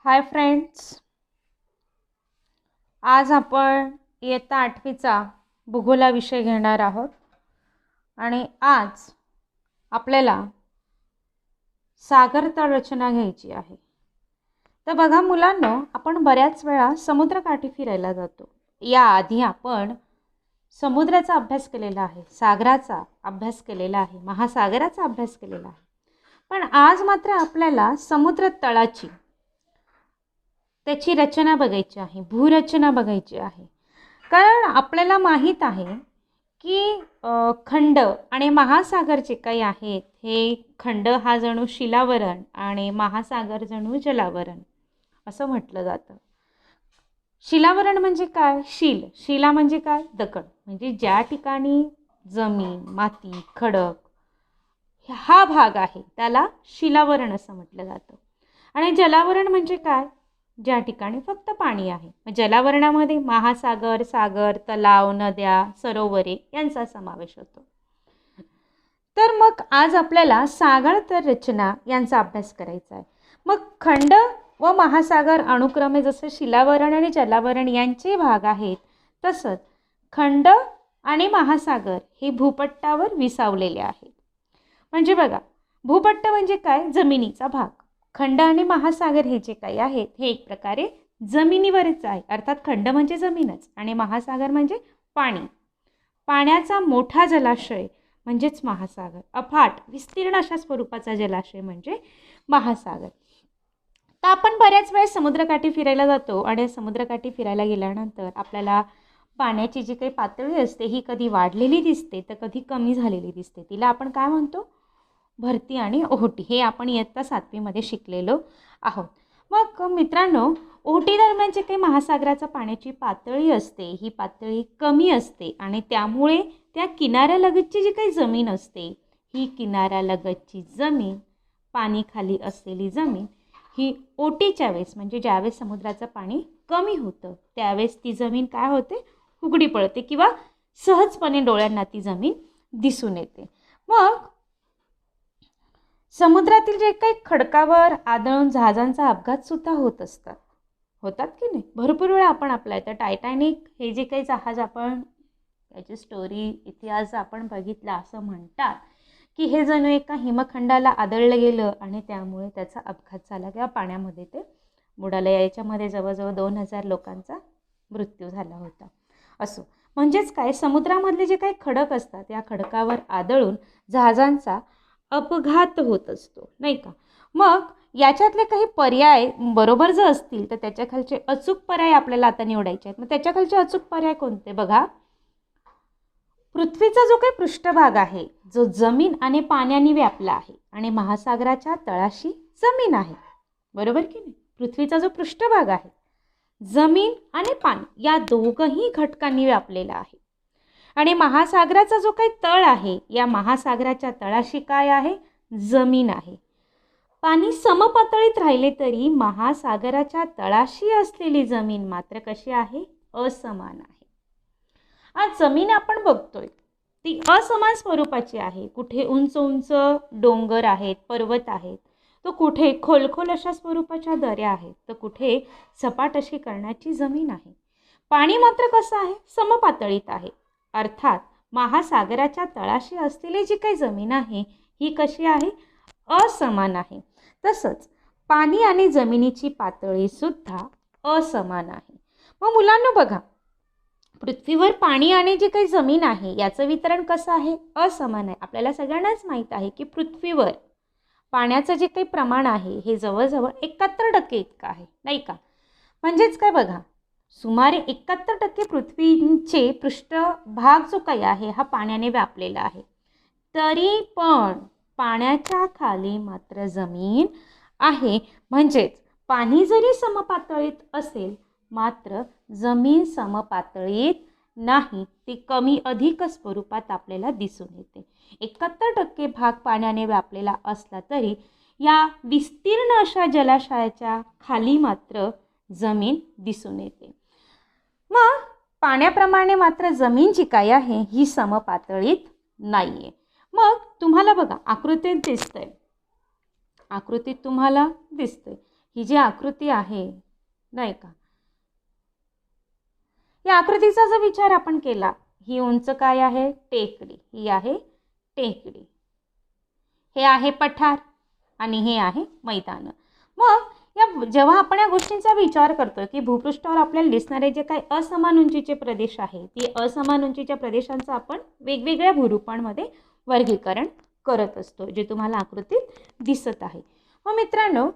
Hi friends, आज आपण इयत्ता 8वीचा भूगोल विषय घेणार आहोत आणि आज आपल्याला सागर तळ रचना घ्यायची आहे। तर बघा मुलांनो, आपण बऱ्याच वेळा समुद्रकाठी फिरायला जातो। या आधी आपण समुद्राचा अभ्यास केलेला आहे, सागराचा अभ्यास केलेला आहे, महासागराचा अभ्यास केलेला आहे। पण आज मात्र आपल्याला समुद्र तळाची त्याची रचना बघायची आहे, भूरचना बघायची आहे। कारण आपल्याला माहीत आहे की खंड आणि महासागर जे काही आहेत, हे खंड हा जणू शिलावरण आणि महासागर जणू जलावरण असं म्हटलं जातं। शिलावरण म्हणजे काय? शिला म्हणजे काय? दगड, म्हणजे ज्या ठिकाणी जमीन, माती, खडक हा भाग आहे त्याला शिलावरण असं म्हटलं जातं। आणि जलावरण म्हणजे काय? ज्या ठिकाणी फक्त पाणी आहे। जलावरणामध्ये महासागर, सागर, तलाव, नद्या, सरोवरे यांचा समावेश होतो। तर मग आज आपल्याला सागर तर रचना यांचा अभ्यास करायचा आहे। मग खंड व महासागर अनुक्रमे जसं शिलावरण आणि जलावरण यांचे भाग आहेत, तसंच खंड आणि महासागर हे भूपट्टावर विसावलेले आहेत। म्हणजे बघा, भूपट्ट म्हणजे काय? जमिनीचा भाग। खंड आणि महासागर हे जे काही आहेत हे एक प्रकारे जमिनीवरच आहे, अर्थात खंड म्हणजे जमीनच आणि महासागर म्हणजे पाणी। पाण्याचा मोठा जलाशय म्हणजेच महासागर, अफाट विस्तीर्ण अशा स्वरूपाचा जलाशय म्हणजे महासागर। तर आपण बऱ्याच वेळेस समुद्रकाठी फिरायला जातो आणि समुद्रकाठी फिरायला गेल्यानंतर आपल्याला पाण्याची जी काही पातळी असते ही कधी वाढलेली दिसते तर कधी कमी झालेली दिसते। तिला आपण काय म्हणतो? भरती आणि ओहोटी। हे आपण इयत्ता 7वी मध्ये शिकलेलो आहोत। मग मित्रांनो, ओहोटी दरम्यान जे काही महासागराचा पाण्याची पातळी असते ही पातळी कमी असते आणि त्यामुळे त्या किनाऱ्यालगतची जी काही जमीन असते ही किनाऱ्यालगतची जमीन, पाणी खाली असलेली जमीन ही ओहोटीच्या वेळेस म्हणजे ज्यावेळेस समुद्राचं पाणी कमी होतं त्यावेळेस ती जमीन काय होते? उघडी पडते किंवा सहजपणे डोळ्यांना ती जमीन दिसून येते। मग समुद्रातील जे काही खडकावर आदळून जहाजांचा अपघात सुद्धा होतात की नाही? भरपूर वेळा आपण आपल्या इथं टायटॅनिक हे जे काही जहाज आपण त्याची स्टोरी इतिहास आपण बघितला, असं म्हणतात की हे जणू एका हिमखंडाला आदळलं गेलं आणि त्यामुळे त्याचा अपघात झाला किंवा पाण्यामध्ये ते बुडालं। याच्यामध्ये जवळजवळ 2000 लोकांचा मृत्यू झाला होता। असो, म्हणजेच काय, समुद्रामधले जे काही खडक असतात या खडकावर आदळून जहाजांचा अपघात होत असतो, नाही का? मग याच्यातले काही पर्याय बरोबर जर असतील तर त्याच्या खालचे अचूक पर्याय आपल्याला आता निवडायचे आहेत। मग त्याच्या खालचे अचूक पर्याय कोणते? बघा, पृथ्वीचा जो काही पृष्ठभाग आहे जो जमीन आणि पाण्याने व्यापला आहे आणि महासागराच्या तळाशी जमीन आहे, बरोबर की नाही? पृथ्वीचा जो पृष्ठभाग आहे जमीन आणि पाणी या दोघंही घटकांनी व्यापलेला आहे आणि महासागराचा जो काही तळ आहे या महासागराच्या तळाशी काय आहे? जमीन आहे। पाणी समपातळीत राहिले तरी महासागराच्या तळाशी असलेली जमीन मात्र कशी आहे? असमान आहे। आज जमीन आपण बघतोय ती असमान स्वरूपाची आहे। कुठे उंच उंच डोंगर आहेत, पर्वत आहेत, तर कुठे खोलखोल अशा स्वरूपाच्या दऱ्या आहेत, तर कुठे सपाट अशी करण्याची जमीन आहे। पाणी मात्र कसं आहे? समपातळीत आहे। अर्थात महासागराच्या तळाशी असलेली जी काही जमीन आहे ही कशी आहे? असमान आहे। तसंच पाणी आणि जमिनीची पातळी सुद्धा असमान आहे। मग मुलांनो बघा, पृथ्वीवर पाणी आणि जी काही जमीन आहे याचं वितरण कसं आहे? असमान आहे। आपल्याला सगळ्यांनाच माहीत आहे की पृथ्वीवर पाण्याचं जे काही प्रमाण आहे हे जवळजवळ 71% इतकं आहे, नाही का? म्हणजेच काय बघा, सुमारे 71% पृथ्वीचे पृष्ठभाग जो काही आहे हा पाण्याने व्यापलेला आहे। तरी पण पाण्याच्या खाली मात्र जमीन आहे। म्हणजेच पाणी जरी समपातळीत असेल मात्र जमीन समपातळीत नाही, ती कमी अधिक स्वरूपात आपल्याला दिसून येते। 71% भाग पाण्याने व्यापलेला असला तरी या विस्तीर्ण अशा जलाशयाच्या खाली मात्र जमीन दिसून येते। मग पाण्याप्रमाणे मात्र जमीन जी काय आहे ही समपातळीत नाहीये। मग तुम्हाला बघा आकृतीत दिसतंय, आकृतीत तुम्हाला दिसतंय ही जी आकृती आहे नाही का, या आकृतीचा जर विचार आपण केला, ही उंच काय आहे, टेकडी, ही आहे टेकडी, हे आहे पठार आणि हे आहे मैदान. मग या जेव्हा आपण या गोष्टींचा विचार करतो की भूपृष्ठावर आपल्याला दिसणारे जे काही असमान उंचीचे प्रदेश आहे, ती असमान उंचीच्या प्रदेशांचं आपण वेगवेगळ्या भूरूपांमध्ये वर्गीकरण करत असतो, जे तुम्हाला आकृतीत दिसत आहे. मग मित्रांनो,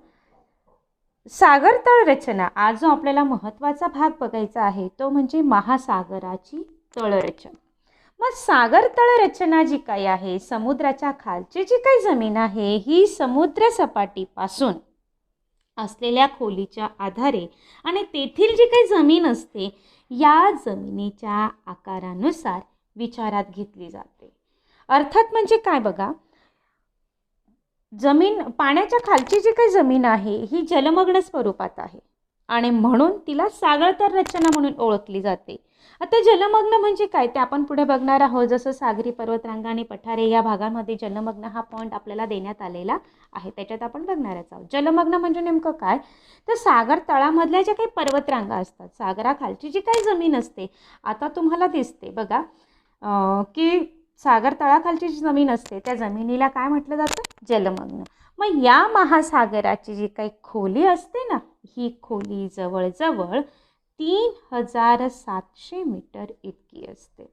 सागर तळ रचना, आज जो आपल्याला महत्त्वाचा भाग बघायचा आहे तो म्हणजे महासागराची तळरचना. मग सागर तळ रचना जी काही आहे, समुद्राच्या खालची जी काही जमीन आहे, ही समुद्र सपाटीपासून असलेल्या खोलीच्या आधारे आणि तेथील जी काही जमीन असते या जमिनीच्या आकारानुसार विचारात घेतली जाते. अर्थात म्हणजे काय बघा, जमीन पाण्याच्या खालची जी काही जमीन आहे ही जलमग्न स्वरूपात आहे आणि म्हणून तिला सागरतळ रचना म्हणून ओळखली जाते. आता जलमग्न म्हणजे काय ते आपण पुढे बघणार आहोत. जसं सागरी पर्वतरांगा आणि पठारे या भागामध्ये जलमग्न हा पॉईंट आपल्याला देण्यात आलेला आहे, त्याच्यात आपण बघणारच आहोत. जलमग्न म्हणजे नेमकं काय, तर सागर तळामधल्या ज्या काही पर्वतरांगा असतात, सागराखालची जी काही जमीन असते, आता तुम्हाला दिसते बघा की सागर तळाखालची जी जमीन असते त्या जमिनीला काय म्हटलं जातं, जलमग्न. मग या महासागराची जी काही खोली असते ना, ही खोली जवळजवळ 3700 मीटर इतकी असते.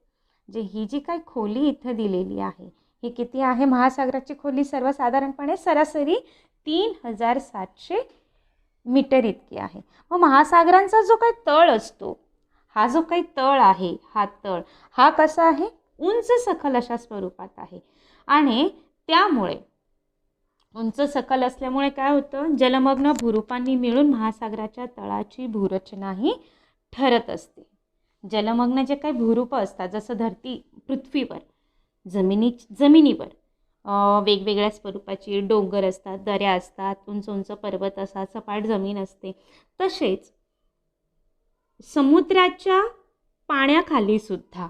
जे ही जी काही खोली इथं दिलेली आहे ही किती आहे, महासागराची खोली सर्वसाधारणपणे सरासरी 3700 मीटर इतकी आहे. मग महासागरांचा जो काही तळ असतो, हा जो काही तळ आहे, हा तळ हा कसा आहे, उंच सखल अशा स्वरूपात आहे आणि त्यामुळे उंच सखल असल्यामुळे काय होतं, जलमग्न भूरूपांनी मिळून महासागराच्या तळाची भूरचना ही ठरत असते. जलमग्न जे काही भूरूप असतात, जसं धरती पृथ्वीवर जमिनीवर वेगवेगळ्या स्वरूपाची डोंगर असतात, दऱ्या असतात, उंच उंच पर्वत असतात, सपाट जमीन असते, तसेच समुद्राच्या पाण्याखाली सुद्धा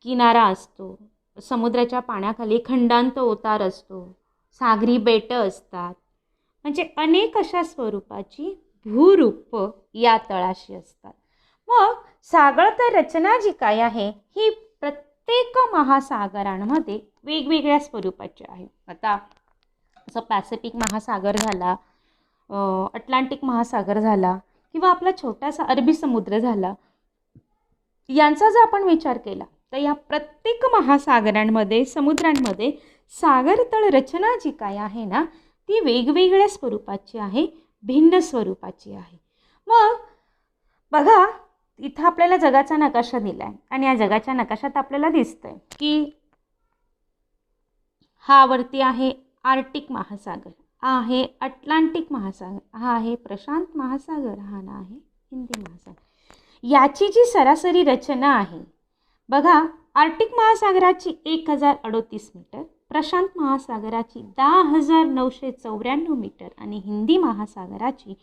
किनारा असतो, समुद्राच्या पाण्याखाली खंडांत उतार असतो, सागरी बेटं असतात, म्हणजे अनेक अशा स्वरूपाची भूरूप या तळाशी असतात. मग सागरतळ रचना जी काय आहे ही प्रत्येक महासागरांमध्ये वेगवेगळ्या स्वरूपाची आहे. आता जसं पॅसिफिक महासागर झाला, अटलांटिक महासागर झाला किंवा आपला छोटासा अरबी समुद्र झाला, यांचा जर आपण विचार केला तर या प्रत्येक महासागरांमध्ये समुद्रांमध्ये सागरतळ रचना जी काय आहे ना, ती वेगवेगळ्या स्वरूपाची आहे, भिन्न स्वरूपाची आहे. मग बघा, इथं आपल्याला जगाचा नकाशा दिला आहे आणि या जगाच्या नकाशात आपल्याला दिसतंय की हा वरती आहे आर्टिक महासागर, हा आहे अटलांटिक महासागर, हा आहे प्रशांत महासागर, हा ना आहे हिंदी महासागर. याची जी सरासरी रचना आहे बघा, आर्टिक महासागराची 1038 मीटर, प्रशांत महासागराची 10,994 मीटर आणि हिंदी महासागराची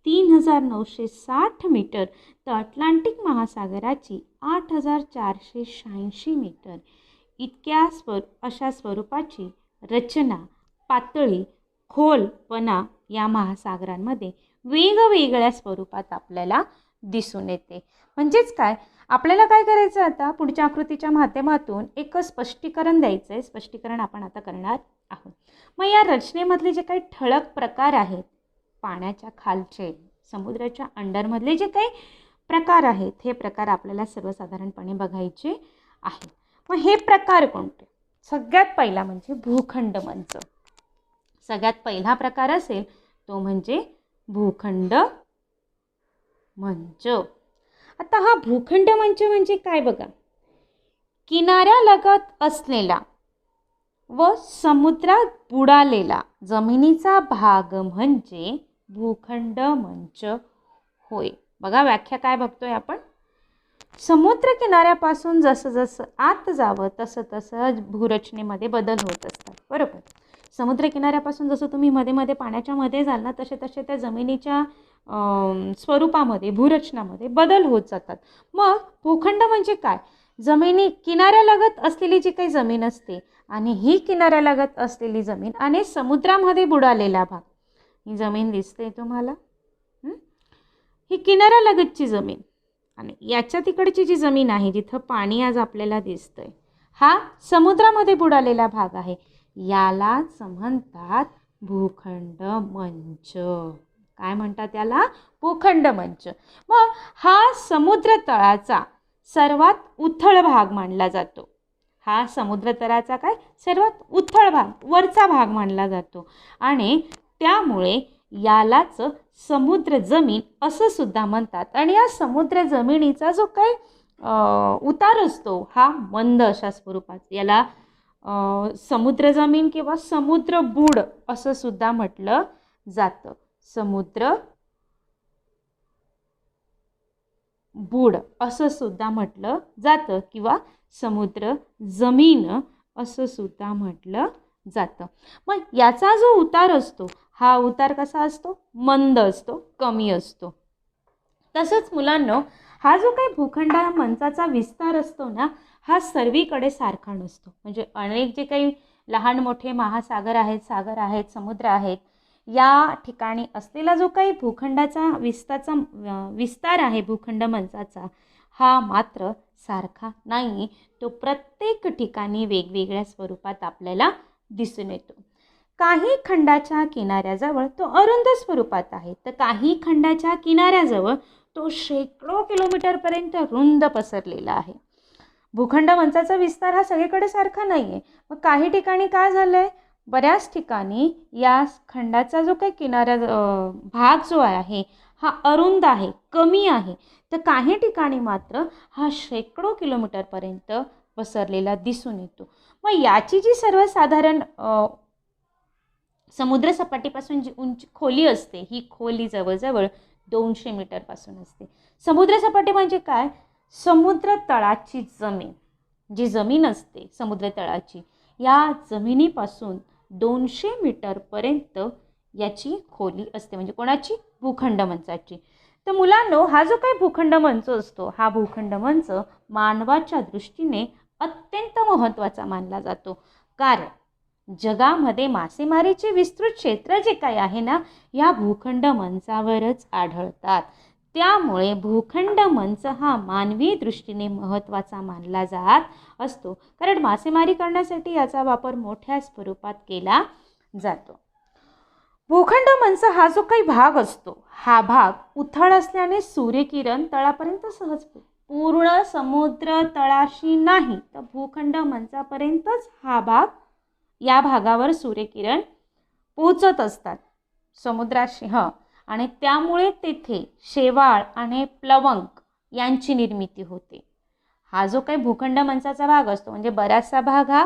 3,960 मीटर, तर अटलांटिक महासागराची 8,486 मीटर इतक्या अशा स्वरूपाची रचना, पातळी, खोलपणा या महासागरांमध्ये वेगवेगळ्या स्वरूपात आपल्याला दिसून येते. म्हणजेच काय, आपल्याला काय करायचं, आता पुढच्या आकृतीच्या माध्यमातून एक स्पष्टीकरण द्यायचं आहे. स्पष्टीकरण आपण आता करणार आहोत. मग या रचनेमधले जे काही ठळक प्रकार आहेत, पाण्याच्या खालचे, समुद्राच्या अंडरमधले जे काही प्रकार आहेत, हे प्रकार आपल्याला सर्वसाधारणपणे बघायचे आहेत. मग हे प्रकार कोणते, सगळ्यात पहिला म्हणजे भूखंड मंच. सगळ्यात पहिला प्रकार असेल तो म्हणजे भूखंड मंच. आता हा भूखंड मंच म्हणजे काय बघा, किनाऱ्यालगत असलेला व समुद्रात बुडालेला जमिनीचा भाग म्हणजे भूखंड मंच होय. बघा व्याख्या काय बघतोय आपण, समुद्र किनाऱ्यापासून जसं जसं आत जावं तसं तसं भूरचनेमध्ये बदल होत असतात, बरोबर. समुद्र किनाऱ्यापासून जसं तुम्ही मध्ये मध्ये पाण्याच्या मध्ये जाल ना, तसे तसे त्या जमिनीच्या स्वरूपामध्ये, भूरचनामध्ये बदल होत जातात. मग भूखंड म्हणजे काय, जमिनी किनाऱ्यालगत असलेली जी काही जमीन असते आणि ही किनाऱ्यालगत असलेली जमीन आणि समुद्रामध्ये बुडालेला भाग ही जमीन दिसते तुम्हाला? ही किनाऱ्यालगतची जमीन आणि याच्या तिकडची जी जमीन आहे जिथं पाणी आज आपल्याला दिसतंय, हा समुद्रामध्ये बुडालेला भाग आहे. यालाच म्हणतात भूखंड मंच. काय म्हणतात याला? भूखंड मंच. मग हा समुद्र तळाचा सर्वात उथळ भाग मानला जातो. हा समुद्र तळाचा काय सर्वात उथळ भाग, वरचा भाग मानला जातो आणि त्यामुळे यालाच समुद्र जमीन असं सुद्धा म्हणतात. आणि या समुद्र जमिनीचा जो काही उतार असतो हा मंद अशा स्वरूपात, याला समुद्र जमीन किंवा समुद्र बुड असं सुद्धा म्हटलं जातं. समुद्र बुड असं सुद्धा म्हटलं जातं किंवा समुद्र जमीन असं सुद्धा म्हटलं जातं. मग याचा जो उतार असतो हा उतार कसा असतो? मंद असतो, कमी असतो. तसंच मुलांनो, हा जो काही भूखंड मंचाचा विस्तार असतो ना, हा सर्वीकडे सारखा नसतो. म्हणजे अनेक जे काही लहान मोठे महासागर आहेत, सागर आहेत, समुद्र आहेत, या ठिकाणी असलेला जो काही भूखंडाचा विस्तार आहे भूखंड मंचाचा, हा मात्र सारखा नाही. तो प्रत्येक ठिकाणी वेगवेगळ्या स्वरूपात आपल्याला दिसून येतो. काही खंडाच्या किनाऱ्याजवळ तो अरुंद स्वरूपात आहे, तर काही खंडाच्या किनाऱ्याजवळ तो शेकडो किलोमीटरपर्यंत रुंद पसरलेला आहे. भूखंड मंचाचा विस्तार हा सगळीकडे सारखा नाही आहे. मग काही ठिकाणी काय झालं आहे? बऱ्याच ठिकाणी या खंडाचा जो काही किनाऱ्या भाग जो आहे हा अरुंद आहे, कमी आहे. तर काही ठिकाणी मात्र हा शेकडो किलोमीटरपर्यंत पसरलेला दिसून येतो. मग याची जी सर्वसाधारण समुद्रसपाटीपासून जी उंची खोली असते, ही खोली जवळजवळ 200 मीटरपासून असते. समुद्रसपाटी म्हणजे काय? समुद्र तळाची जमीन, जी जमीन असते समुद्र तळाची, या जमिनीपासून 200 मीटरपर्यंत याची खोली असते. म्हणजे कोणाची? भूखंड मंचाची. तर मुलांनो, हा जो काही भूखंड मंच असतो, हा भूखंड मंच मानवाच्या दृष्टीने अत्यंत महत्त्वाचा मानला जातो. कारण जगामध्ये मासेमारीचे विस्तृत क्षेत्र जे काही आहे ना, या भूखंड मंचावरच आढळतात. त्यामुळे भूखंड मंच हा मानवी दृष्टीने महत्त्वाचा मानला जात असतो. कारण मासेमारी करण्यासाठी याचा वापर मोठ्या स्वरूपात केला जातो. भूखंड मंच हा जो काही भाग असतो, हा भाग उथळ असल्याने सूर्यकिरण तळापर्यंत सहज पूर्ण समुद्र तळाशी नाही, तर भूखंड मंचापर्यंतच या भागावर सूर्यकिरण पोचत असतात समुद्राशी. आणि त्यामुळे तेथे शेवाळ आणि प्लवंक यांची निर्मिती होते. हा जो काही भूखंड मंचाचा भाग असतो, म्हणजे बराचसा भाग हा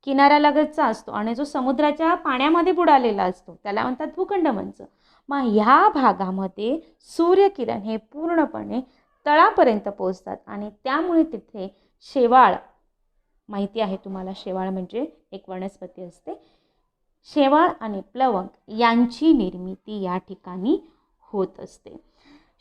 किनाऱ्यालगतचा असतो आणि जो समुद्राच्या पाण्यामध्ये बुडालेला असतो त्याला म्हणतात भूखंड मंच. मग ह्या भागामध्ये सूर्यकिरण हे पूर्णपणे तळापर्यंत पोहोचतात आणि त्यामुळे तिथे शेवाळ, माहिती आहे तुम्हाला, शेवाळ म्हणजे एक वनस्पती असते, शेवाळ आणि प्लवंक यांची निर्मिती या ठिकाणी होत असते.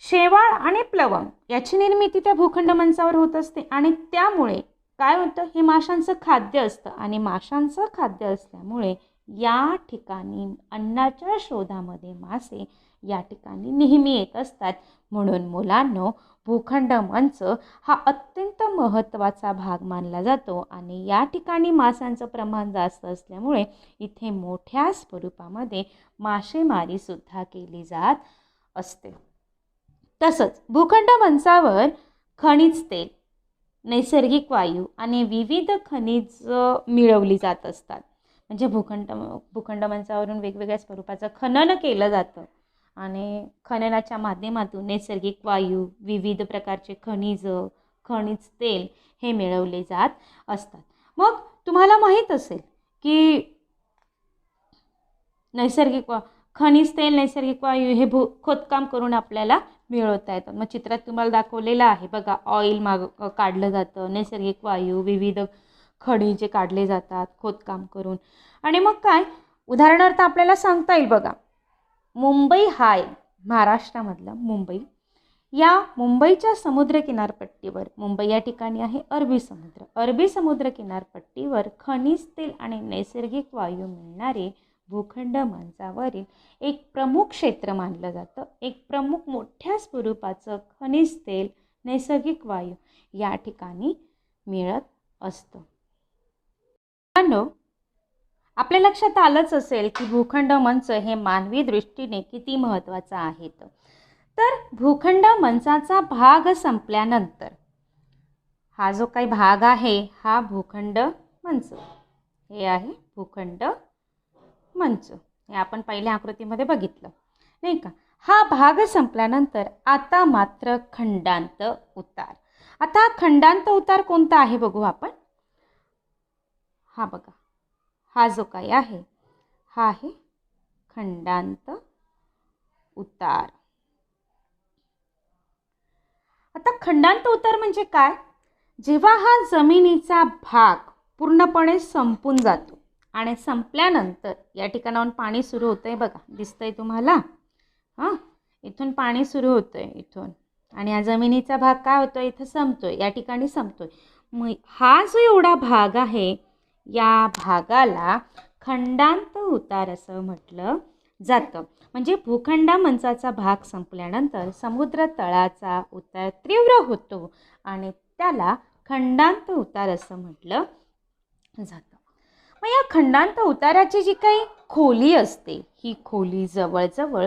शेवाळ आणि प्लवंक याची निर्मिती त्या भूखंड मंचावर होत असते आणि त्यामुळे काय होतं? हे माशांचं खाद्य असतं आणि माशांचं खाद्य असल्यामुळे या ठिकाणी अन्नाच्या शोधामध्ये मासे या ठिकाणी नेहमी येत असतात. म्हणून मुलांनो, भूखंड मंच हा अत्यंत महत्त्वाचा भाग मानला जातो आणि या ठिकाणी माशांचं प्रमाण जास्त असल्यामुळे इथे मोठ्या स्वरूपामध्ये मासेमारी सुद्धा केली जात असते. तसंच भूखंड मंचावर खनिज तेल, नैसर्गिक वायू आणि विविध खनिज मिळवली जात असतात. म्हणजे भूखंड मंचावरून वेगवेगळ्या स्वरूपाचं खनन केलं जातं आणि खननाच्या माध्यमातून नैसर्गिक वायू, विविध प्रकारचे खनिज तेल हे मिळवले जात असतात. मग तुम्हाला माहीत असेल की खनिज तेल, नैसर्गिक वायू हे खोदकाम करून आपल्याला मिळवता येतात. मग चित्रात तुम्हाला दाखवलेलं आहे बघा, ऑइल काढलं जातं, नैसर्गिक वायू, विविध खनिजे काढले जातात खोदकाम करून. आणि मग काय, उदाहरणार्थ आपल्याला सांगता येईल बघा, मुंबई हाय, महाराष्ट्रामधला मुंबई, या मुंबईच्या समुद्र किनारपट्टीवर, मुंबई या ठिकाणी आहे अरबी समुद्र, अरबी समुद्र किनारपट्टीवर खनिज तेल आणि नैसर्गिक वायू मिळणारे भूखंड मंचावरील एक प्रमुख क्षेत्र मानलं जातं. एक प्रमुख मोठ्या स्वरूपाचं खनिज तेल, नैसर्गिक वायू या ठिकाणी मिळत असतं. मित्रांनो, आपल्या लक्षात आलंच असेल की भूखंड मंच हे मानवी दृष्टीने किती महत्त्वाचं आहे. तर भूखंड मंचाचा भाग संपल्यानंतर हा जो काही भाग आहे हा भूखंड मंच, हे आहे भूखंड मंच. हे आपण पहिल्या आकृतीमध्ये बघितलं नाही का. हा भाग संपल्यानंतर आता मात्र खंडांत उतार. आता खंडांत उतार कोणता आहे बघू आपण. हा बघा, हा जो काही आहे हा आहे खंडांत उतार. आता खंडांत उतार म्हणजे काय? जेव्हा हा जमिनीचा भाग पूर्णपणे संपून जातो आणि संपल्यानंतर या ठिकाणाहून पाणी सुरू होतंय बघा, दिसतंय तुम्हाला. हां, इथून पाणी सुरू होतंय इथून, आणि हा जमिनीचा भाग काय होतोय, इथं संपतोय, या ठिकाणी संपतोय. मग हा जो एवढा भाग आहे या भागाला खंडांत उतार असं म्हटलं जातं. म्हणजे भूखंड मंचाचा भाग संपल्यानंतर समुद्र तळाचा उतार तीव्र होतो आणि त्याला खंडांत उतार असं म्हटलं जातं. मग या खंडांत उताराची जी काही खोली असते ही खोली जवळजवळ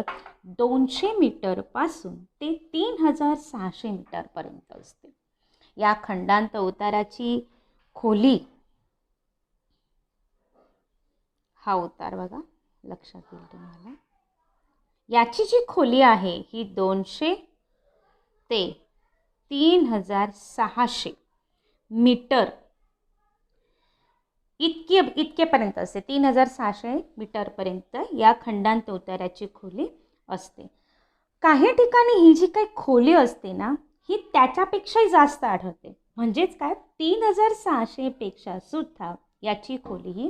200 मीटरपासून ते 3600 मीटरपर्यंत असते. या खंडांत उताराची खोली, हा उतार बघा लक्षात येईल तुम्हाला, याची जी खोली आहे ही 200 ते 3600 मीटर इतकेपर्यंत असते. 3600 मीटरपर्यंत या खंडांत उताराची खोली असते. काही ठिकाणी ही जी काही खोली असते ना ही त्याच्यापेक्षाही जास्त आढळते. म्हणजेच काय, 3600 पेक्षा सुद्धा याची खोली ही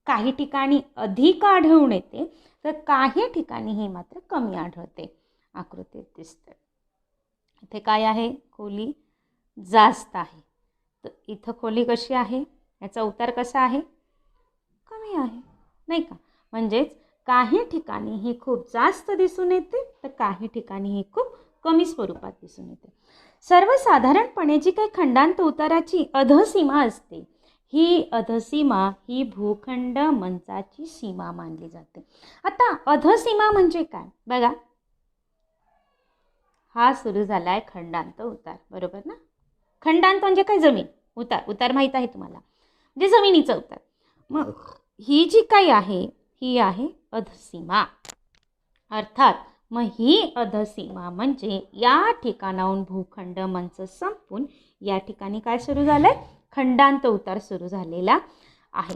काही ठिकाणी अधिक आढळून येते तर काही ठिकाणी ही मात्र कमी आढळते. आकृतीत दिसते इथे काय आहे, खोली जास्त आहे. तर इथं खोली कशी आहे, याचा उतार कसा आहे, कमी आहे नाही का. म्हणजेच काही ठिकाणी ही खूप जास्त दिसून येते तर काही ठिकाणी ही खूप कमी स्वरूपात दिसून येते. सर्वसाधारणपणे जी काही खंडांत उताराची अधसीमा असते ही अधसीमा ही भूखंड मंचाची सीमा मानली जाते. आता अधसीमा म्हणजे काय बघा, हा सुरू झालाय खंडांत उतार, बरोबर ना. खंडांत म्हणजे काय, जमीन. उतार माहीत आहे तुम्हाला, म्हणजे जमिनीचा उतार. मग ही जी काही आहे ही आहे अधसीमा. अर्थात मग ही अधसीमा म्हणजे या ठिकाणाहून भूखंड मंच संपून या ठिकाणी काय सुरू झालंय, खंडांत उतार सुरू झालेला आहे.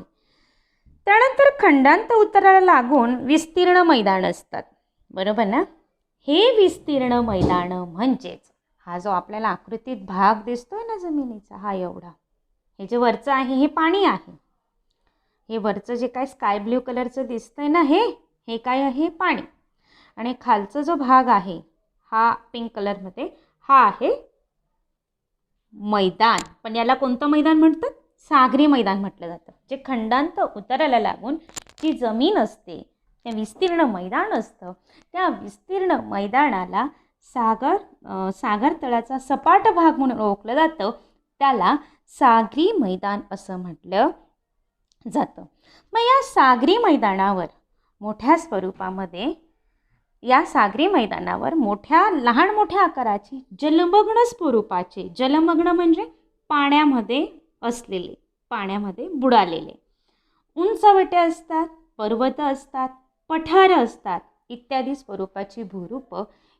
त्यानंतर खंडांत उताराला लागून विस्तीर्ण मैदान असतात, बरोबर ना. हे विस्तीर्ण मैदान म्हणजेच हा जो आपल्याला आकृतीत भाग दिसतोय ना जमिनीचा, हा एवढा, हे जे वरचं आहे हे पाणी आहे. हे वरचं जे काय स्काय ब्ल्यू कलरचं दिसतंय ना हे काय आहे, पाणी. आणि खालचा जो भाग आहे हा पिंक कलरमध्ये, हा आहे मैदान. पण याला कोणतं मैदान म्हणतात, सागरी मैदान म्हटलं जातं. जे खंडांत उताराला लागून जी जमीन असते, त्या विस्तीर्ण मैदान असतं, त्या विस्तीर्ण मैदानाला सागर तळाचा सपाट भाग म्हणून ओळखलं जातं. त्याला सागरी मैदान असं म्हटलं जातं. मग या सागरी मैदानावर मोठ्या स्वरूपामध्ये, या सागरी मैदानावर लहान मोठ्या आकाराची जलमग्न स्वरूपाचे, जलमग्न म्हणजे पाण्यामध्ये असलेले, पाण्यामध्ये बुडालेले उंचवटे असतात, पर्वत असतात, पठारं असतात इत्यादी स्वरूपाची भूरूप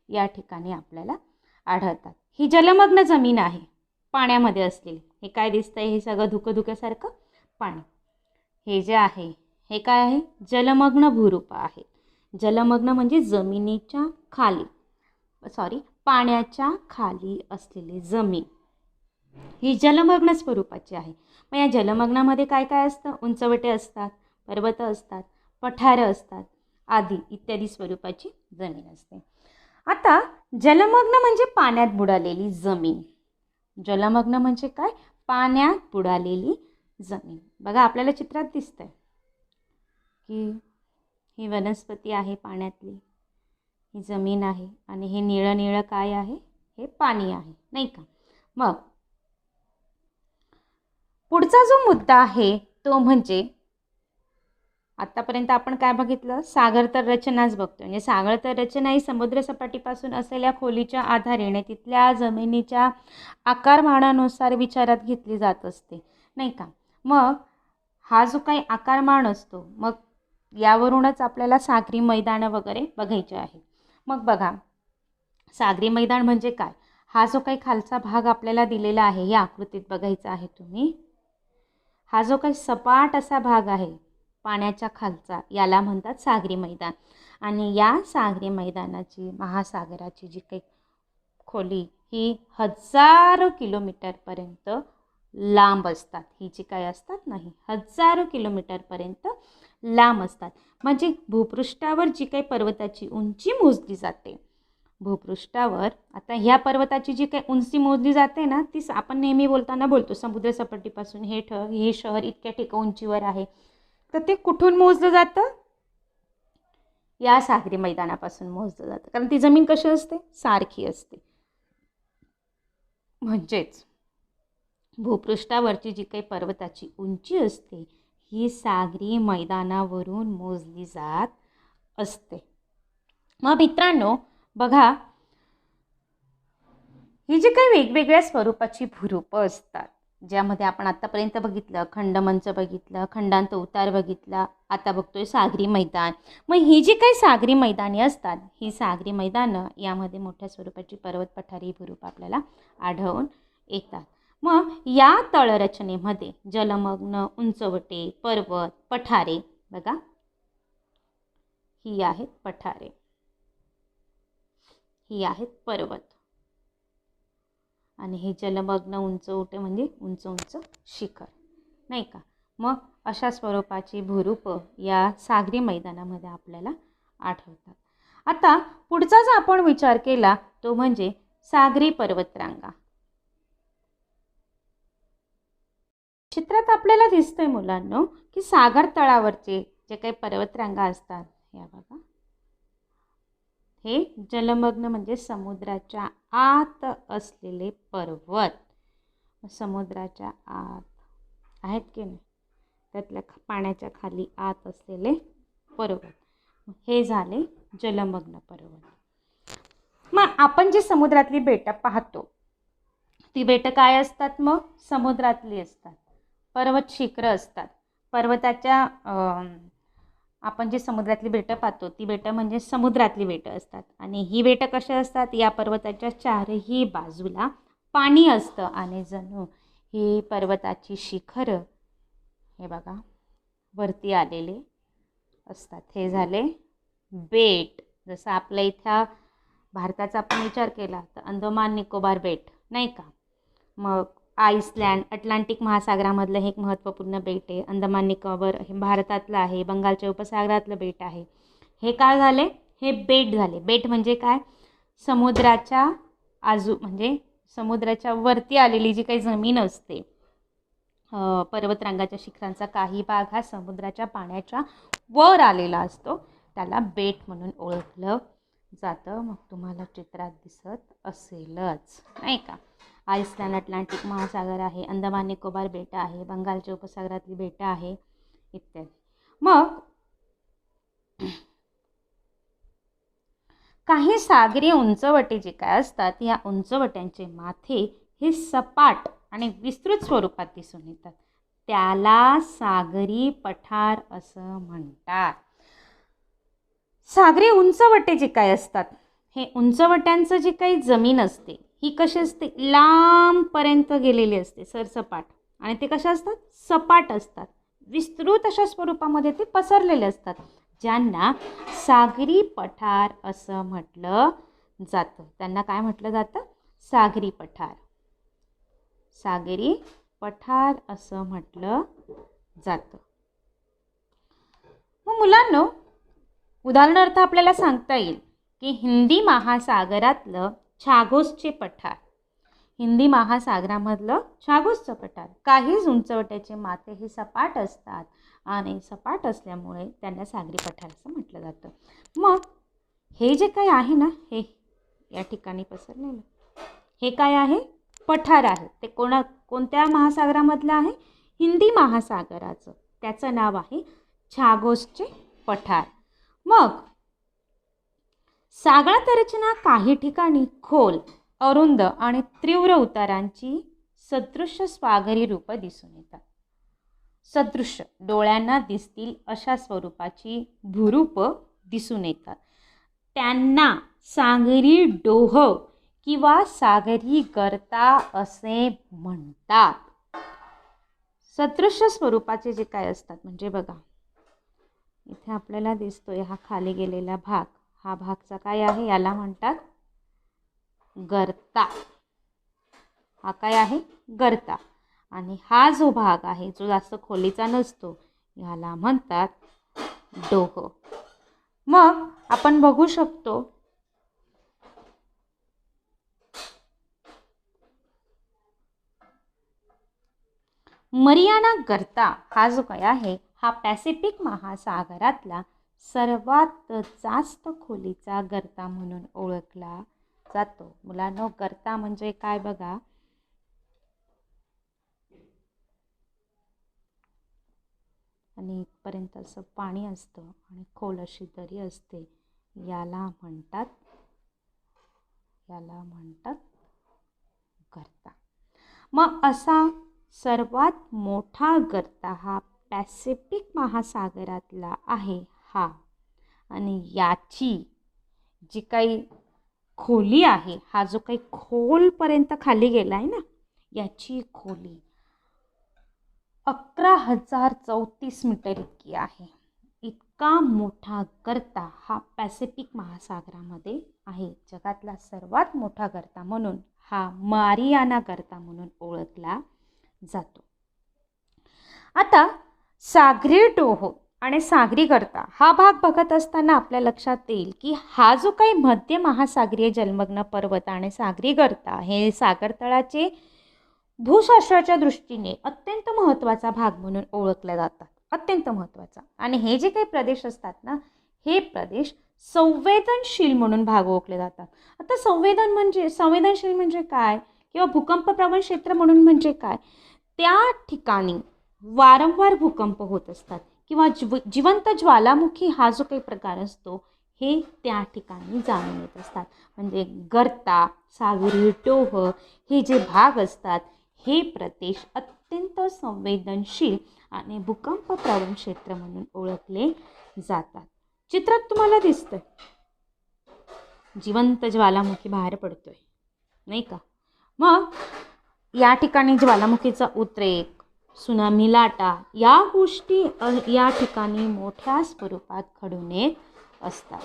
या ठिकाणी आपल्याला आढळतात. ही जलमग्न जमीन आहे, पाण्यामध्ये असलेली. हे काय दिसतंय, हे सगळं धुकधुक्यासारखं पाणी. हे जे आहे हे काय आहे, जलमग्न भूरूप आहे. जलमग्न म्हणजे जमिनीच्या खाली, पाण्याच्या खाली असलेली जमीन ही जलमग्न स्वरूपाची आहे. मग या जलमग्नामध्ये काय काय असतं, उंचवटे असतात, पर्वत असतात, पठारं असतात आदी इत्यादी स्वरूपाची जमीन असते. आता जलमग्न म्हणजे पाण्यात बुडालेली जमीन. जलमग्न म्हणजे काय, पाण्यात बुडालेली जमीन. बघा आपल्याला चित्रात दिसतंय की ही वनस्पती आहे पाण्यातली, ही जमीन आहे आणि हे निळं निळं काय आहे, हे पाणी आहे, नाही का. मग पुढचा जो मुद्दा आहे तो म्हणजे आतापर्यंत आपण काय बघितलं, सागर तर रचनाच बघतोय. म्हणजे सागर तर रचना ही समुद्रसपाटीपासून असलेल्या खोलीच्या आधाराने तिथल्या जमिनीच्या आकारमानानुसार विचारात घेतली जात असते, नाही का. मग हा जो काही आकारमान असतो, मग यावरूनच आपल्याला सागरी मैदानं वगैरे बघायचे आहे. मग बघा, सागरी मैदान म्हणजे काय, हा जो काही खालचा भाग आपल्याला दिलेला आहे या आकृतीत बघायचा आहे तुम्ही, हा जो काही सपाट असा भाग आहे पाण्याच्या खालचा, याला म्हणतात सागरी मैदान. आणि या सागरी मैदानाची, महासागराची जी काही खोली ही हजारो किलोमीटरपर्यंत लांब असतात. ही जी काही असतात नाही, हजारो किलोमीटरपर्यंत लांब असतात. म्हणजे भूपृष्ठावर जी काही पर्वताची उंची मोजली जाते, भूपृष्ठावर आता ह्या पर्वताची जी काही उंची मोजली जाते ना, ती आपण नेहमी बोलताना बोलतो समुद्रसपाटीपासून हे शहर इतक्या ठिकाणी उंचीवर आहे. तर ते कुठून मोजलं जातं, या सागरी मैदानापासून मोजलं जातं. कारण ती जमीन कशी असते, सारखी असते. म्हणजेच भूपृष्ठावरची जी काही पर्वताची उंची असते ही सागरी मैदानावरून मोजली जात असते. मग मित्रांनो बघा, ही जी काही वेगवेगळ्या स्वरूपाची भूरूपं असतात, ज्यामध्ये आपण आतापर्यंत बघितलं, खंडमंच बघितलं, खंडांत उतार बघितला, आता बघतोय सागरी मैदान. मग ही जी काही सागरी मैदाने असतात, ही सागरी मैदानं यामध्ये मोठ्या स्वरूपाची पर्वत पठारी भूरूप आपल्याला आढळून येतात. मग या तळरचनेमध्ये जलमग्न, उंचवटे, पर्वत, पठारे, बघा ही आहेत पठारे, ही आहेत पर्वत, आणि हे जलमग्न उंचवटे म्हणजे उंच उंच शिखर, नाही का. मग अशा स्वरूपाची भूरूप या सागरी मैदानामध्ये आपल्याला आढळतात. आता पुढचा जर आपण विचार केला तो म्हणजे सागरी पर्वतरांगा. चित्रात आपल्याला दिसतंय मुलांनो की सागर तळावरचे जे काही पर्वतरांगा असतात, या बघा, हे जलमग्न म्हणजे समुद्राच्या आत असलेले पर्वत, समुद्राच्या आत आहेत की नाही, त्यातल्या पाण्याच्या खाली आत असलेले पर्वत, हे झाले जलमग्न पर्वत. मग आपण जी समुद्रातली बेटं पाहतो ती बेटं काय असतात, मग समुद्रातली असतात. पर्वत शिखर असतात. पर्वताच्या आपण जी समुद्रातली बेटं पाहतो ती बेटं म्हणजे समुद्रातली बेटं असतात. आणि ही बेटं कशी असतात, या पर्वताच्या चारही बाजूला पाणी असतं आणि जणू ही पर्वताची शिखरं हे बघा वरती आलेले असतात. हे झाले बेट. जसं आपल्या इथं भारताचा आपण विचार केला तर अंदमान निकोबार बेट, नाही का. मग आईसलँड अटलांटिक महासागरामधलं हे एक महत्त्वपूर्ण बेट आहे. अंदमान निकोबार हे भारतातलं आहे, बंगालच्या उपसागरातलं बेट आहे. हे काय झाले, हे बेट झाले. बेट म्हणजे काय, समुद्राच्या म्हणजे समुद्राच्या वरती आलेली जी काही जमीन असते, पर्वतरांगाच्या शिखरांचा काही भाग हा समुद्राच्या पाण्याच्या वर आलेला असतो, त्याला बेट म्हणून ओळखलं जातं. मग तुम्हाला चित्रात दिसत असेलच, नाही का. आईसलँड अटलांटिक महासागर आहे, अंदमान निकोबार बेटं आहे, बंगालच्या उपसागरातली बेटं आहे इत्यादी. मग काही सागरी उंचवटे जे काय असतात, या उंचवट्यांचे माथे हे सपाट आणि विस्तृत स्वरूपात दिसून येतात, त्याला सागरी पठार असं म्हणतात. सागरी उंचवटे जे काय असतात, हे उंचवट्यांचं जी काही जमीन असते ही कशी असते, लांबपर्यंत गेलेली असते सरसपाट, आणि ते कशा असतात, सपाट असतात, विस्तृत अशा स्वरूपामध्ये ते पसरलेले असतात, ज्यांना सागरी पठार असं म्हटलं जातं. त्यांना काय म्हटलं जातं, सागरी पठार, सागरी पठार असं म्हटलं जातं. मग मुलांनो उदाहरणार्थ आपल्याला सांगता येईल की हिंदी महासागरातलं छागोसचे पठार, हिंदी महासागरामधलं छागोसचं पठार, काही उंचवट्याचे माथे हे सपाट असतात आणि सपाट असल्यामुळे त्यांना सागरी पठार असं म्हटलं जातं. मग हे जे काही आहे ना, हे या ठिकाणी पसरलेलं हे काय आहे? पठार आहे. ते कोणत्या महासागरामधलं आहे? हिंदी महासागराचं. त्याचं नाव आहे छागोसचे पठार. मग सागरात रचना काही ठिकाणी खोल, अरुंद आणि तीव्र उतारांची सदृश्य स्वागरी रूपं दिसून येतात. सदृश्य डोळ्यांना दिसतील अशा स्वरूपाची भूरूप दिसून येतात. त्यांना सागरी डोह किंवा सागरी गर्ता असे म्हणतात. सदृश्य स्वरूपाचे जे काय असतात म्हणजे बघा इथे आपल्याला दिसतोय हा खाली गेलेला भाग, हा भागचा काय आहे? याला म्हणतात गर्ता. हा काय आहे? गर्ता. आणि हा जो भाग आहे जो जास्त खोलीचा नसतो याला म्हणतात डोह. मग आपण बघू शकतो मरियाना गर्ता हा जो काय आहे हा पॅसिफिक महासागरातला सर्वात जास्त खोलीचा गर्ता म्हणून ओळखला जातो. मुलांनो, गर्ता म्हणजे काय बघा, आणि इथपर्यंत असं पाणी असतं आणि खोल अशी दरी असते, याला म्हणतात गर्ता. मग असा सर्वात मोठा गर्ता हा पॅसिफिक महासागरातला आहे हा. आणि याची जी काही खोली आहे, हा जो काही खोलपर्यंत खाली गेला आहे ना, याची खोली 11,034 मीटर इतकी आहे. इतका मोठा गर्ता हा पॅसिफिक महासागरामध्ये आहे. जगातला सर्वात मोठा गर्ता म्हणून हा मारियाना गर्ता म्हणून ओळखला जातो. आता सागरी डोह आणि सागरी गर्ता हा भाग बघत असताना आपल्या लक्षात येईल की हा जो काही मध्य महासागरीय जलमग्न पर्वत आणि सागरी गर्ता हे सागरतळाचे भूशास्त्राच्या दृष्टीने अत्यंत महत्त्वाचा भाग म्हणून ओळखले जातात. अत्यंत महत्त्वाचा. आणि हे जे काही प्रदेश असतात ना, हे प्रदेश संवेदनशील म्हणून भाग ओळखले जातात. आता संवेदनशील म्हणजे काय किंवा भूकंपप्रवण क्षेत्र म्हणून म्हणजे काय? त्या ठिकाणी वारंवार भूकंप होत असतात किंवा जिवंत ज्वालामुखी हा जो काही प्रकार असतो हे त्या ठिकाणी जाणून येत असतात. म्हणजे गर्ता, सागरी डोह हे जे भाग असतात हे प्रदेश अत्यंत संवेदनशील आणि भूकंपप्रवण क्षेत्र म्हणून ओळखले जातात. चित्रात तुम्हाला दिसतंय जिवंत ज्वालामुखी बाहेर पडतोय, नाही का? मग या ठिकाणी ज्वालामुखीचा उद्रेक, सुनामी लाटा या गोष्टी या ठिकाणी मोठ्या स्वरूपात घडून येत असतात.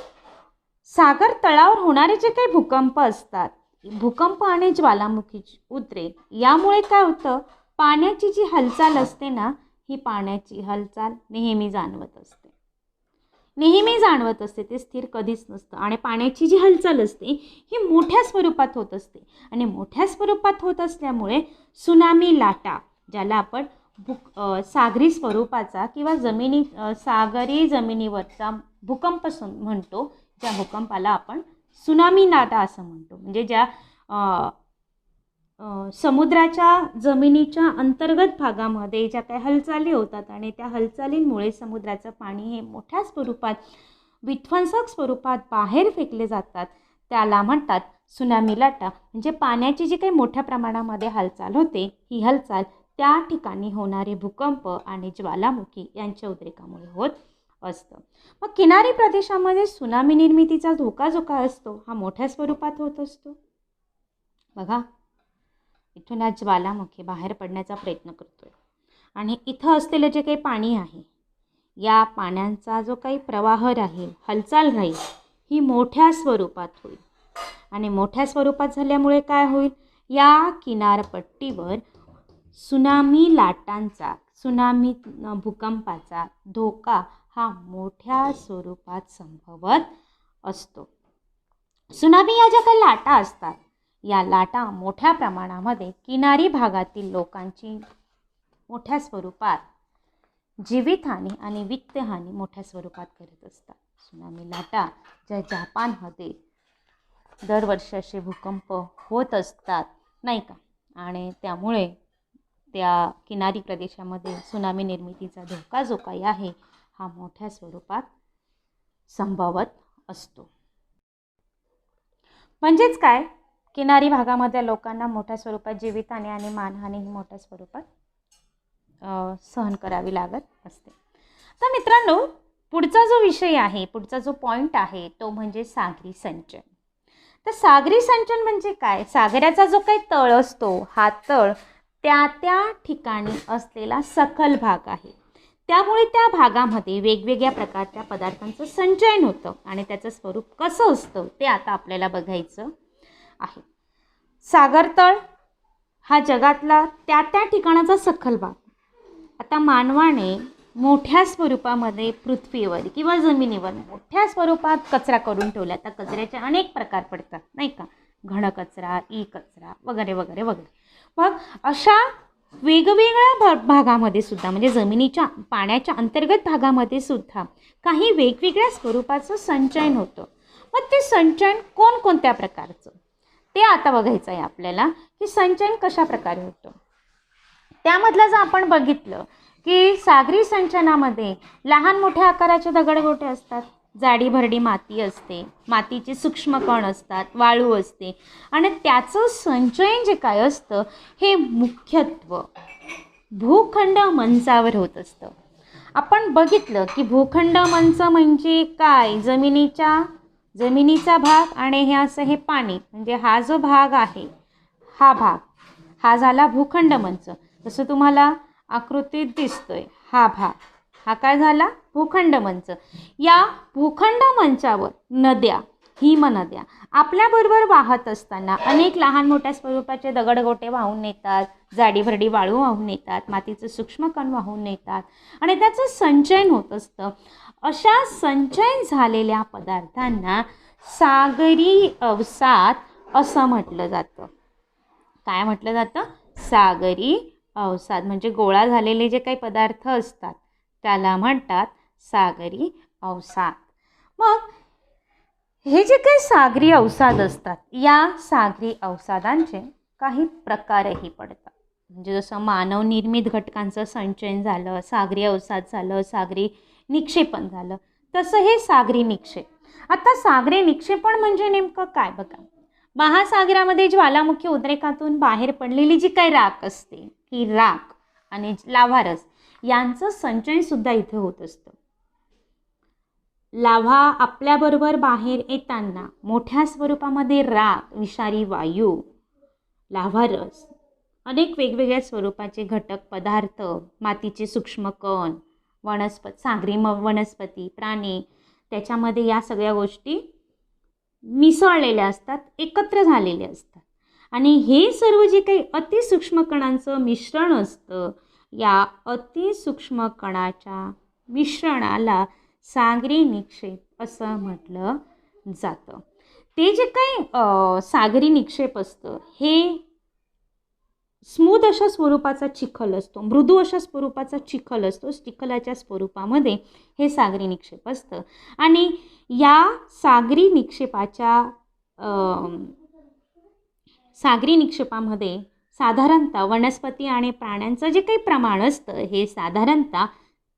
सागर तळावर होणारे जे काही भूकंप असतात, भूकंप आणि ज्वालामुखीचे उद्रेक यामुळे काय होतं, पाण्याची जी हालचाल असते ना, ही पाण्याची हालचाल नेहमी जाणवत असते. ते स्थिर कधीच नसतं. आणि पाण्याची जी हालचाल असते ही मोठ्या स्वरूपात होत असते. आणि मोठ्या स्वरूपात होत असल्यामुळे सुनामी लाटा, ज्याला आपण सागरी स्वरूपाचा किंवा सागरी जमिनीवरचा भूकंप म्हणतो, ज्या भूकंपाला आपण सुनामी लाटा असं म्हणतो. म्हणजे ज्या समुद्राच्या जमिनीच्या अंतर्गत भागामध्ये ज्या काही हालचाली होतात आणि त्या हालचालींमुळे समुद्राचं पाणी हे मोठ्या स्वरूपात विध्वंसक स्वरूपात बाहेर फेकले जातात, त्याला म्हणतात सुनामी लाटा. म्हणजे पाण्याची जी काही मोठ्या प्रमाणामध्ये हालचाल होते, ही हालचाल त्या ठिकाणी होणारे भूकंप आणि ज्वालामुखी यांच्या उद्रेकामुळे होत असतं. मग किनारी प्रदेशामध्ये सुनामी निर्मितीचा धोका जो काय असतो हा मोठ्या स्वरूपात होत असतो. बघा, इथून हा ज्वालामुखी बाहेर पडण्याचा प्रयत्न करतोय आणि इथं असलेलं जे काही पाणी आहे, या पाण्याचा जो काही प्रवाह राहील, हालचाल राहील, ही मोठ्या स्वरूपात होईल. आणि मोठ्या स्वरूपात झाल्यामुळे काय होईल, या किनारपट्टीवर सुनामी भूकंपाचा धोका हा मोठ्या स्वरूपात संभवत असतो. सुनामी या ज्या काही लाटा असतात, या लाटा मोठ्या प्रमाणामध्ये किनारी भागातील लोकांची मोठ्या स्वरूपात जीवितहानी आणि वित्तहानी मोठ्या स्वरूपात करत असतात. सुनामी लाटा ज्या जपानमध्ये दरवर्षी असे भूकंप होत असतात नाही का, आणि त्यामुळे त्या किनारी प्रदेशामध्ये सुनामी निर्मितीचा धोका जो काही आहे हा मोठ्या स्वरूपात संभवत असतो. म्हणजेच काय, किनारी भागामध्ये लोकांना मोठ्या स्वरूपात जीवितहानी आणि मानहानी ही मोठ्या स्वरूपात सहन करावी लागत असते. तर मित्रांनो, पुढचा जो विषय आहे, पुढचा जो पॉईंट आहे तो म्हणजे सागरी सिंचन. तर सागरी सिंचन म्हणजे काय, सागराचा जो काही तळ असतो हा तळ त्या ठिकाणी असलेला सखल भाग आहे. त्यामुळे त्या भागामध्ये वेगवेगळ्या प्रकारच्या पदार्थांचं संचयन होतं आणि त्याचं स्वरूप कसं असतं ते आता आपल्याला बघायचं आहे. सागरतळ हा जगातला त्या ठिकाणाचा सखल भाग. आता मानवाने मोठ्या स्वरूपामध्ये पृथ्वीवर किंवा जमिनीवर मोठ्या स्वरूपात कचरा करून ठेवला. आता कचऱ्याचे अनेक प्रकार पडतात नाही का, घन कचरा, ई कचरा वगैरे वगैरे वगैरे. मग अशा वेगवेगळ्या भागामध्ये सुद्धा म्हणजे जमिनीच्या पाण्याच्या अंतर्गत भागामध्ये सुद्धा काही वेगवेगळ्या स्वरूपाचं संचयन होतं. मग ते संचयन कोणकोणत्या प्रकारचं ते आता बघायचं आहे आपल्याला, की संचयन कशा प्रकारे होतं. त्यामधलं जर आपण बघितलं की सागरी सिंचनामध्ये लहान मोठ्या आकाराचे दगडगोटे असतात, जाडी भरडी माती असते, मातीचे सूक्ष्म कण असतात, वाळू असते आणि त्याचं संचयन जे काय असतं हे मुख्यत्वे भूखंड मंचावर होत असतं. आपण बघितलं की भूखंड मंच म्हणजे काय, जमिनीचा भाग आणि हे असं हे पाणी, म्हणजे हा जो भाग आहे हा भाग हा झाला भूखंड मंच. जसं तुम्हाला आकृतीत दिसतोय हा भाग, हा काय झाला भूखंड मंच. या भूखंड मंचावर नद्या, हिमनद्या आपल्याबरोबर वाहत असताना अनेक लहान मोठ्या स्वरूपाचे दगडगोटे वाहून नेतात, जाडी भरडी वाळू वाहून नेतात, मातीचं सूक्ष्म कण वाहून नेतात आणि त्याचं संचयन होत असतं. अशा संचयन झालेल्या पदार्थांना सागरी अवसाद असं म्हटलं जातं. काय म्हटलं जातं, सागरी अवसाद. म्हणजे गोळा झालेले जे काही पदार्थ असतात त्याला म्हणतात सागरी अवसाद. मग हे जे काही सागरी अवसाद असतात या सागरी अवसादांचे काही प्रकारही पडतात. म्हणजे जसं मानव निर्मित घटकांचं संचयन झालं, सागरी अवसाद झालं, सागरी निक्षेपण झालं, तसं हे सागरी निक्षेप. आता सागरी निक्षेपण म्हणजे नेमकं काय बघा, महासागरामध्ये ज्वालामुखी उद्रेकातून बाहेर पडलेली जी काही राख असते ही राख आणि लाव्हारस यांचं संचयन सुद्धा इथे होत असतं. लाव्हा आपल्याबरोबर बाहेर येताना मोठ्या स्वरूपामध्ये राख, विषारी वायू, लाव्हारस, अनेक वेगवेगळ्या स्वरूपाचे घटक पदार्थ, मातीचे सूक्ष्म कण, सागरी वनस्पती, प्राणी, त्याच्यामध्ये या सगळ्या गोष्टी मिसळलेल्या असतात, एकत्र झालेल्या असतात. आणि हे सर्व जे काही अतिसूक्ष्म कणांचं मिश्रण असतं या अतिसूक्ष्म कणाच्या मिश्रणाला सागरी निक्षेप असं म्हटलं जातं. ते जे काही सागरी निक्षेप असतं हे स्मूथ अशा स्वरूपाचा चिखल असतो, मृदू अशा स्वरूपाचा चिखल असतो. चिखलाच्या स्वरूपामध्ये हे सागरी निक्षेप असतं आणि या सागरी निक्षेपामध्ये साधारणतः वनस्पती आणि प्राण्यांचं जे काही प्रमाण असतं हे साधारणतः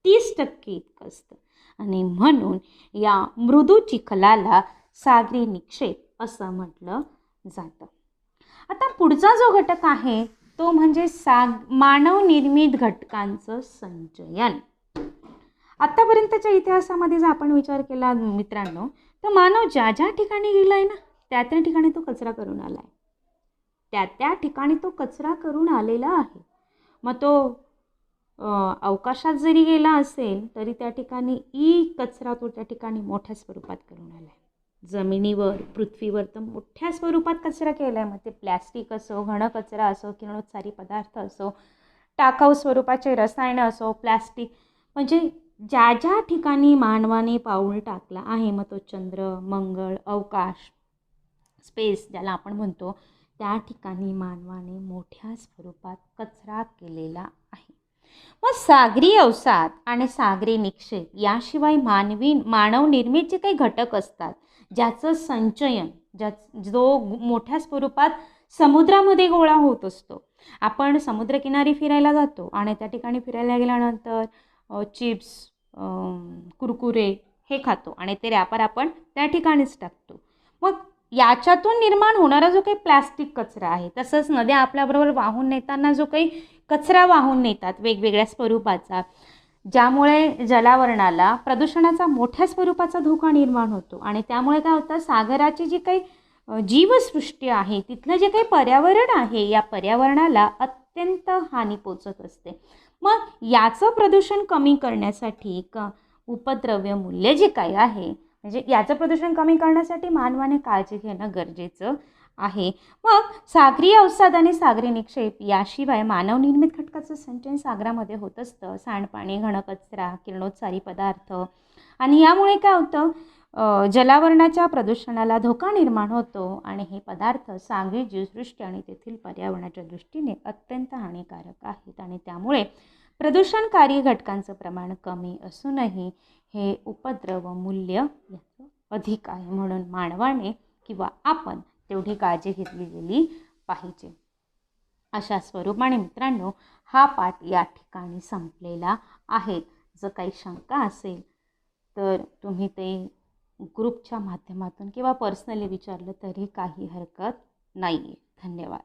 30% इतकं असतं आणि म्हणून या मृदू चिखलाला सागरी निक्षेप असं म्हटलं जातं. आता पुढचा जो घटक आहे तो म्हणजे मानव निर्मित घटकांचं संचयन. आतापर्यंतच्या इतिहासामध्ये जर आपण विचार केला मित्रांनो, तर मानव ज्या ज्या ठिकाणी गेलाय ना त्या ठिकाणी तो कचरा करून आलाय, त्या ठिकाणी तो कचरा करून आलेला आहे. मग तो अवकाशात जरी गेला असेल तरी त्या ठिकाणी कचरा तो त्या ठिकाणी मोठ्या स्वरूपात करून आलाय. जमिनीवर, पृथ्वीवर तर मोठ्या स्वरूपात कचरा केला आहे. मग ते प्लॅस्टिक असो, घन कचरा असो, किरणोत्सारी पदार्थ असो, टाकाऊ स्वरूपाचे रसायनं असो, प्लॅस्टिक, म्हणजे ज्या ज्या ठिकाणी मानवाने पाऊल टाकला आहे, मग तो चंद्र, मंगळ, अवकाश, स्पेस ज्याला आपण म्हणतो, त्या ठिकाणी मानवाने मोठ्या स्वरूपात कचरा केलेला आहे. मग सागरी अवसाद आणि सागरी निक्षेप याशिवाय मानव निर्मित जे काही घटक असतात, ज्याचं संचयन जो मोठ्या स्वरूपात समुद्रामध्ये गोळा होत असतो. आपण समुद्रकिनारी फिरायला जातो आणि त्या ठिकाणी फिरायला गेल्यानंतर चिप्स, कुरकुरे हे खातो आणि ते रॅपर आपण त्या ठिकाणीच टाकतो. मग याच्यातून निर्माण होणारा जो काही प्लॅस्टिक कचरा आहे, तसंच नद्या आपल्याबरोबर वाहून नेताना जो काही कचरा वाहून नेतात वेगवेगळ्या स्वरूपाचा, ज्यामुळे जलावरणाला प्रदूषणाचा मोठ्या स्वरूपाचा धोका निर्माण होतो. आणि त्यामुळे काय होतं, सागराची जी काही जीवसृष्टी आहे, तिथलं जे काही पर्यावरण आहे, या पर्यावरणाला अत्यंत हानी पोचत असते. मग याचं प्रदूषण कमी करण्यासाठी उपद्रव्य मूल्य जे काही आहे, म्हणजे याचं प्रदूषण कमी करण्यासाठी मानवाने काळजी घेणं गरजेचं आहे. मग सागरी अवसाद आणि सागरी निक्षेप याशिवाय मानवनिर्मित घटकाचं संचयन सागरामध्ये होत असतं. सांडपाणी, घनकचरा, किरणोत्सारी पदार्थ, आणि यामुळे काय होतं, जलावरणाच्या प्रदूषणाला धोका निर्माण होतो आणि हे पदार्थ सागरी जीवसृष्टी आणि तेथील पर्यावरणाच्या दृष्टीने अत्यंत हानिकारक आहेत. आणि त्यामुळे प्रदूषणकारी घटकांचं प्रमाण कमी असूनही हे उपद्रव मूल्य याचं अधिक आहे. म्हणून मानवाने किंवा आपण तेवढी काळजी घेतली गेली पाहिजे. अशा स्वरूपाने मित्रांनो, हा पाठ या ठिकाणी संपलेला आहे. जर काही शंका असेल तर तुम्ही ते ग्रुपच्या माध्यमातून किंवा पर्सनली विचारलं तरी काही हरकत नाही आहे. धन्यवाद.